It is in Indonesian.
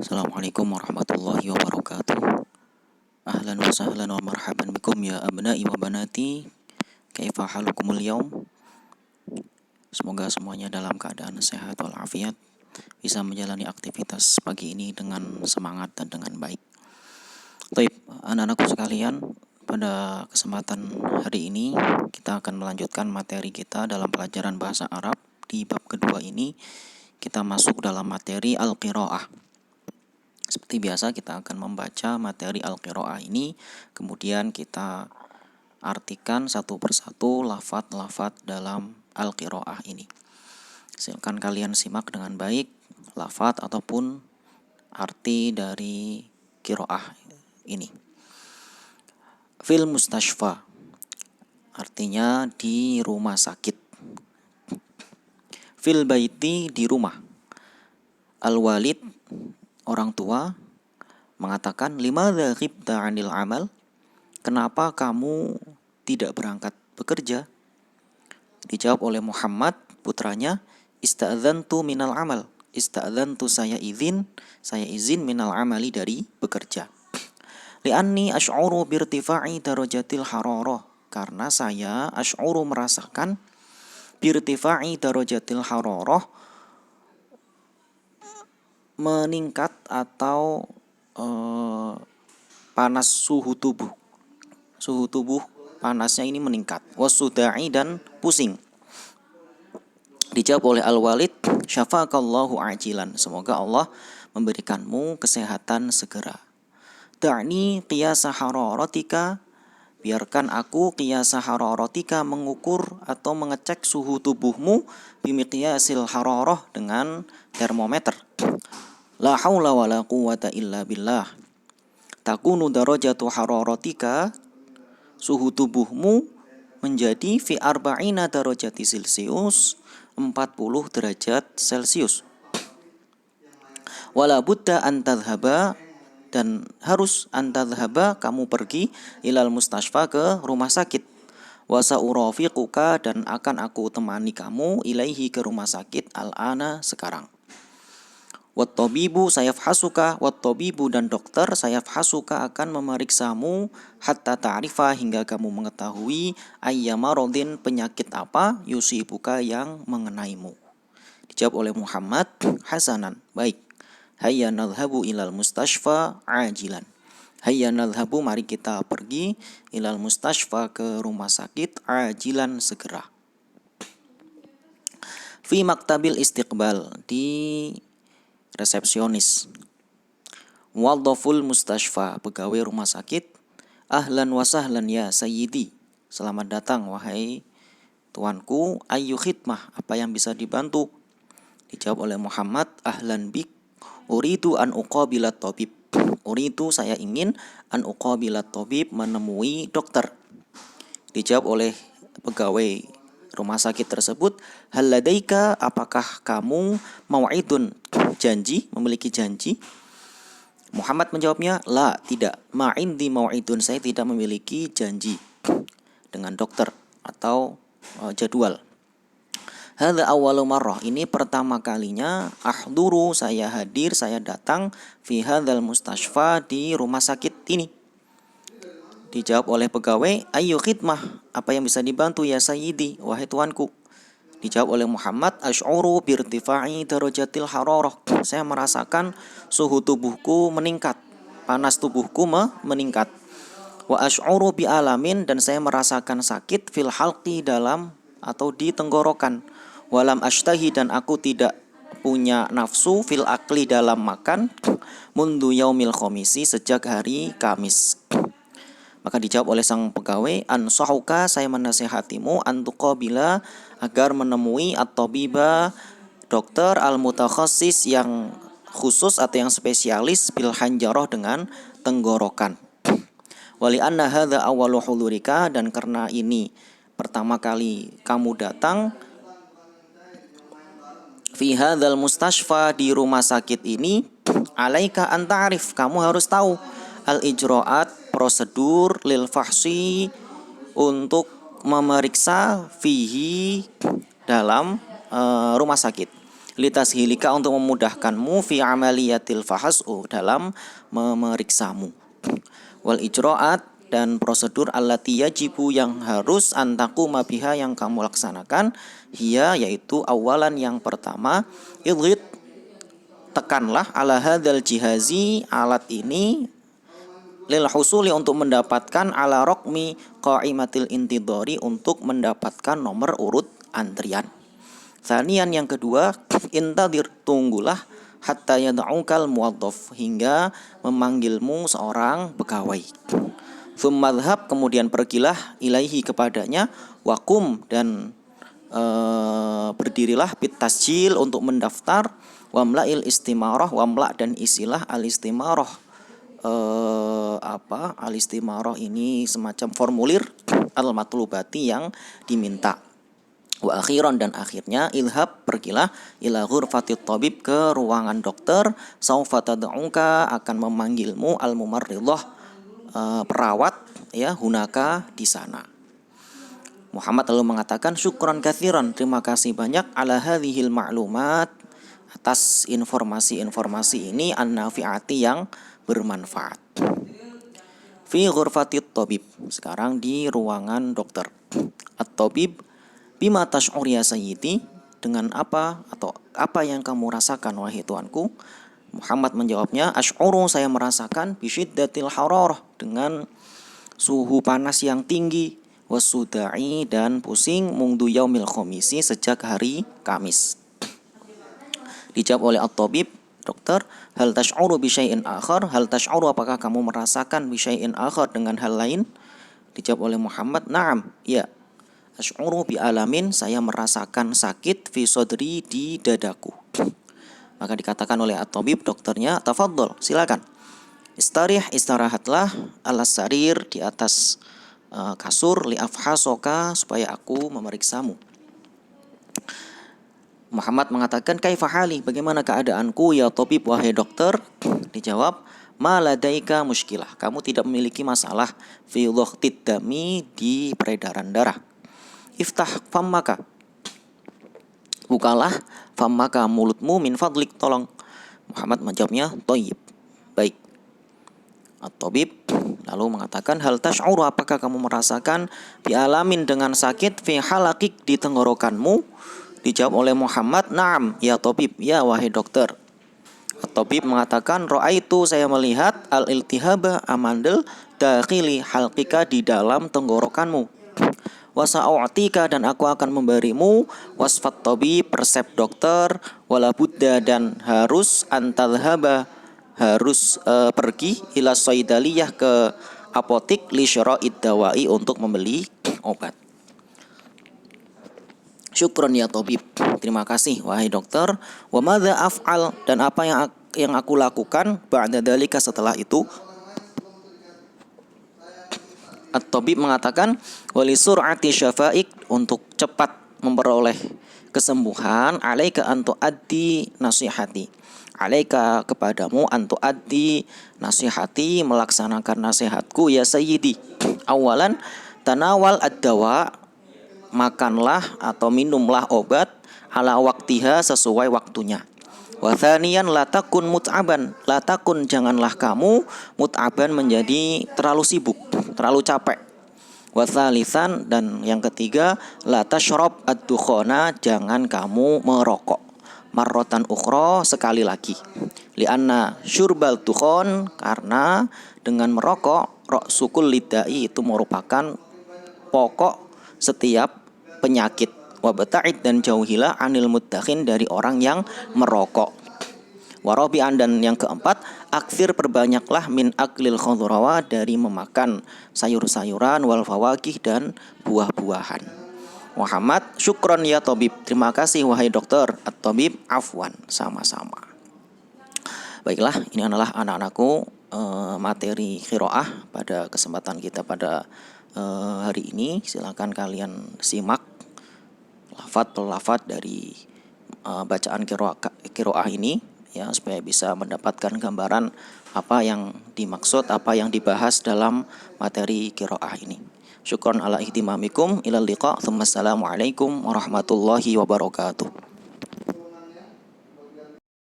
Assalamualaikum warahmatullahi wabarakatuh. Ahlan wa sahlan wa marhaban bikum ya abna'i wa banati. Kaifa halukumul yaum? Semoga semuanya dalam keadaan sehat walafiat, bisa menjalani aktivitas pagi ini dengan semangat dan dengan baik. Baik, anak-anakku sekalian, pada kesempatan hari ini kita akan melanjutkan materi kita dalam pelajaran bahasa Arab. Di bab kedua ini kita masuk dalam materi al-qiraah. Seperti biasa kita akan membaca materi al-qiraah ini, kemudian kita artikan satu persatu lafadz-lafadz dalam al-qiraah ini. Silakan kalian simak dengan baik lafadz ataupun arti dari qiraah ini. Fil mustashfa, artinya di rumah sakit. Fil baiti, di rumah. Al-walid, orang tua, mengatakan, limadza ghibta 'anil amal? Kenapa kamu tidak berangkat bekerja? Dijawab oleh Muhammad, putranya, ista'dzantu minal amal. Ista'dzantu, saya izin minal amali, dari bekerja. Li'anni ash'uru birtifa'i darajatil hararah, karena saya ash'uru, merasakan, birtifa'i darajatil hararah, meningkat atau panas suhu tubuh. Suhu tubuh panasnya ini meningkat. Wasuda'i, dan pusing. Dijawab oleh al-walid, syafaqallahu ajilan, semoga Allah memberikanmu kesehatan segera. Da'ni qiyasa hararatika, biarkan aku qiyasa hararatika, mengukur atau mengecek suhu tubuhmu, bimiqyasil hararah, dengan termometer. La haula wa la quwwata illa billah. Takunu darajatu hararatika, suhu tubuhmu menjadi fi arba'ina darajati Celcius, 40 derajat Celcius. Wala budda an tadhhaba, dan harus an tadhhaba, kamu pergi, ilal mustashfa, ke rumah sakit. Wa sa'urafiquka, dan akan aku temani kamu, ilaihi, ke rumah sakit, al-ana, sekarang. Wattabibu sayafhasuka, wattabibu, dan dokter, sayafhasuka, akan memeriksamu, hatta ta'rifa, hingga kamu mengetahui, ayyamarodin, penyakit apa, yusibuka, yang mengenaimu. Dijawab oleh Muhammad, hasanan, baik. Hayya nadhhabu ilal mustashfa ajilan. Hayya nadhhabu, mari kita pergi, ilal mustashfa, ke rumah sakit, ajilan, segera. Fi maktabil istiqbal, di resepsionis. Muwaddaful mustashfa, pegawai rumah sakit. Ahlan wa sahlan ya sayyidi, selamat datang wahai tuanku. Ayyu khidmah, apa yang bisa dibantu? Dijawab oleh Muhammad, ahlan bik, uridu an uqabilat tabib. Uridu, saya ingin, an uqabilat tabib, menemui dokter. Dijawab oleh pegawai rumah sakit tersebut, hal ladaika, apakah kamu mau'idun, janji, memiliki janji? Muhammad menjawabnya, la, tidak. Ma'indi mau'idun, saya tidak memiliki janji dengan dokter atau jadwal. Hadza awwalu marrah, ini pertama kalinya, ahduru, saya hadir, saya datang, fi hadzal mustashfa, di rumah sakit ini. Dijawab oleh pegawai, ayyu khidmah, apa yang bisa dibantu ya sayyidi, wahai tuanku? Dijawab oleh Muhammad, ash'uru birtifa'i darajatil hararah, saya merasakan suhu tubuhku meningkat, panas tubuhku meningkat. Wa ash'uru bi alamin, dan saya merasakan sakit, fil halqi, dalam atau di tenggorokan. Walam ashtahi, dan aku tidak punya nafsu, fil akli, dalam makan, mundu yaumil khomisi, sejak hari Kamis. Maka dijawab oleh sang pegawai, ansahuka, saya menasihatimu, antuqabila, agar menemui at-tabiba, dokter, al-mutakhassis, yang khusus atau yang spesialis, bil hanjarah, dengan tenggorokan. Wali anna hadza awwalu hudurika, dan karena ini pertama kali kamu datang, fi hadzal mustashfa, di rumah sakit ini, alaika an ta'rif, kamu harus tahu, al-ijra'at, prosedur, lil fahsi, untuk memeriksa, fihi, dalam rumah sakit. litashilika untuk memudahkanmu fi amaliyatil fahasu dalam memeriksamu. Wal ijro'at dan prosedur allati yajibu yang harus antaku mabiha yang kamu laksanakan hiya yaitu awalan yang pertama idhid tekanlah ala hadzal jihazi alat ini lil husuli untuk mendapatkan ala rokmi qaimatil intidori untuk mendapatkan nomor urut antrian. Tsanian yang kedua intadir tunggulah hatta yad'ukal muwaddaf hingga memanggilmu seorang pegawai. Tsummadhhab kemudian pergilah ilaihi kepadanya wakum dan berdirilah bit tasjil untuk mendaftar wamla'il istimarah wamla' dan isilah al istimarah al istimarah ini semacam formulir al matlubati yang diminta. Wa akhiran dan akhirnya ilhab pergilah ila ghurfatit tabib ke ruangan dokter saufa tad'uka akan memanggilmu al mumarridhah perawat ya hunaka di sana. Muhammad lalu mengatakan syukran katsiran terima kasih banyak ala hadhil ma'lumat atas informasi-informasi ini an-nafi'ati yang bermanfaat. Fi ghurfatit tabib sekarang di ruangan dokter. At-tabib bima tash'ur ya sayyidi dengan apa atau apa yang kamu rasakan wahai tuanku? Muhammad menjawabnya asy'uru saya merasakan bisyiddatil hararah dengan suhu panas yang tinggi wasuda'i dan pusing mungdu yaumil khamisi sejak hari Kamis. Dijawab oleh at-tabib dokter hal tash'uru bi syai'in akhar hal tash'uru apakah kamu merasakan bi syai'in akhar dengan hal lain? Dijawab oleh Muhammad na'am ya asy'uru bi alamin saya merasakan sakit fi sodri di dadaku. Maka dikatakan oleh at-tabib dokternya tafadhol silakan istarih istirahatlah alas sarir di atas kasur li afhasoka supaya aku memeriksamu. Muhammad mengatakan kaifa hali bagaimana keadaanku ya tabib wahai dokter? Dijawab ma ladaika muskilah kamu tidak memiliki masalah fi dhaghtid dami di peredaran darah. Iftah fammaka bukalah fammaka mulutmu min fadlik tolong. Muhammad menjawabnya thayyib baik. At-tabib lalu mengatakan hal tash'uru apakah kamu merasakan bi alamin dengan sakit fi halakik di tenggorokanmu? Dijawab oleh Muhammad na'am ya tabib ya wahai dokter. At-tabib mengatakan ra'aitu saya melihat al-iltihaba amandel dakhili halqika di dalam tenggorokanmu. Wasa'u'tika dan aku akan memberimu wasfat tabib resep dokter wala budda dan harus antadhaba harus pergi ila saidaliyah ke apotik li syara'id dawai untuk membeli obat. Syukron ya tabib terima kasih wahai dokter. Wa madza af'al dan apa yang aku lakukan ba'da dzalika setelah itu? At-tabib mengatakan wali sur'ati syafa'ik untuk cepat memperoleh kesembuhan alaika antu addi nasihati alaika kepadamu antu addi nasihati melaksanakan nasihatku ya sayyidi. Awalan tanawal ad-dawa makanlah atau minumlah obat ala waktiha sesuai waktunya. Wa tsaniyan la takun mut'aban la takun janganlah kamu mut'aban menjadi terlalu sibuk terlalu capek. Wa tsalitsan dan yang ketiga la tashrab ad-dukhana jangan kamu merokok marrotan ukhra sekali lagi. Lianna syurbal dukhon karena dengan merokok ra'sukul lidai itu merupakan pokok setiap penyakit. Wabta'id dan jauhilah anil muddakhin dari orang yang merokok. Warabi'an dan yang keempat aksir perbanyaklah min aklil khudrawa dari memakan sayur-sayuran wal fawakih dan buah-buahan. Muhammad syukron ya tabib terima kasih wahai dokter. At-tabib afwan sama-sama. Baiklah ini adalah anak-anakku materi qiraah pada kesempatan kita pada hari ini. Silakan kalian simak lafaz per lafaz dari bacaan qiraah ini ya supaya bisa mendapatkan gambaran apa yang dimaksud, apa yang dibahas dalam materi qiraah ini. Syukron ala ihtimamikum ilal liqa. Assalamualaikum warahmatullahi wabarakatuh.